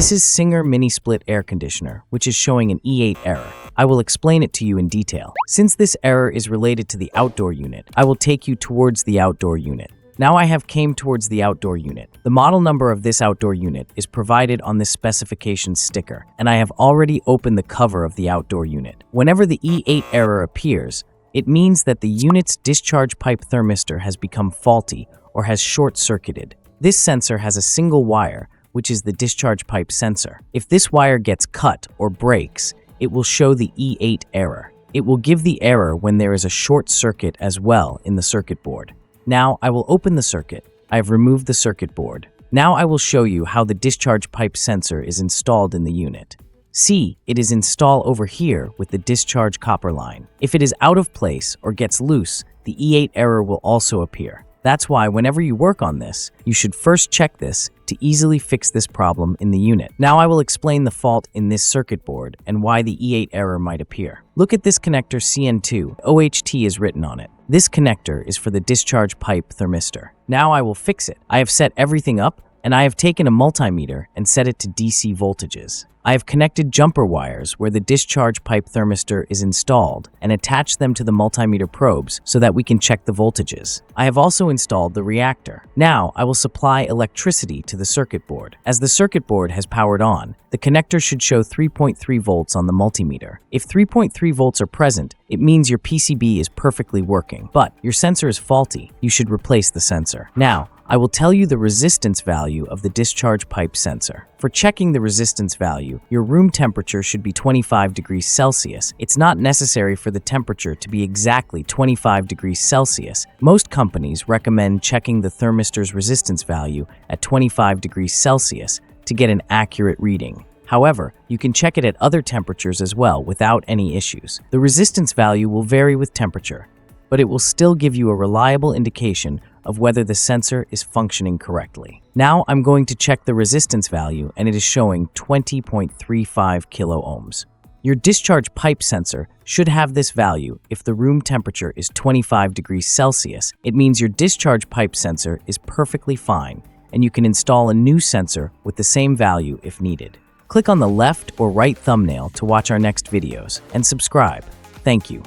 This is Singer Mini Split Air Conditioner, which is showing an E8 error. I will explain it to you in detail. Since this error is related to the outdoor unit, I will take you towards the outdoor unit. Now I have came towards the outdoor unit. The model number of this outdoor unit is provided on this specification sticker, and I have already opened the cover of the outdoor unit. Whenever the E8 error appears, it means that the unit's discharge pipe thermistor has become faulty or has short-circuited. This sensor has a single wire, which is the discharge pipe sensor. If this wire gets cut or breaks, it will show the E8 error. It will give the error when there is a short circuit as well in the circuit board. Now I will open the circuit. I have removed the circuit board. Now I will show you how the discharge pipe sensor is installed in the unit. See, it is installed over here with the discharge copper line. If it is out of place or gets loose, the E8 error will also appear. That's why whenever you work on this, you should first check this to easily fix this problem in the unit. Now I will explain the fault in this circuit board and why the E8 error might appear. Look at this connector CN2, OHT is written on it. This connector is for the discharge pipe thermistor. Now I will fix it. I have set everything up and I have taken a multimeter and set it to DC voltages. I have connected jumper wires where the discharge pipe thermistor is installed and attached them to the multimeter probes so that we can check the voltages. I have also installed the reactor. Now I will supply electricity to the circuit board. As the circuit board has powered on, the connector should show 3.3 volts on the multimeter. If 3.3 volts are present, it means your PCB is perfectly working, but your sensor is faulty. You should replace the sensor. Now, I will tell you the resistance value of the discharge pipe sensor. For checking the resistance value, your room temperature should be 25 degrees Celsius. It's not necessary for the temperature to be exactly 25 degrees Celsius. Most companies recommend checking the thermistor's resistance value at 25 degrees Celsius to get an accurate reading. However, you can check it at other temperatures as well without any issues. The resistance value will vary with temperature, but it will still give you a reliable indication of whether the sensor is functioning correctly. Now I'm going to check the resistance value and it is showing 20.35 kilo ohms. Your discharge pipe sensor should have this value if the room temperature is 25 degrees Celsius. It means your discharge pipe sensor is perfectly fine and you can install a new sensor with the same value if needed. Click on the left or right thumbnail to watch our next videos and subscribe. Thank you.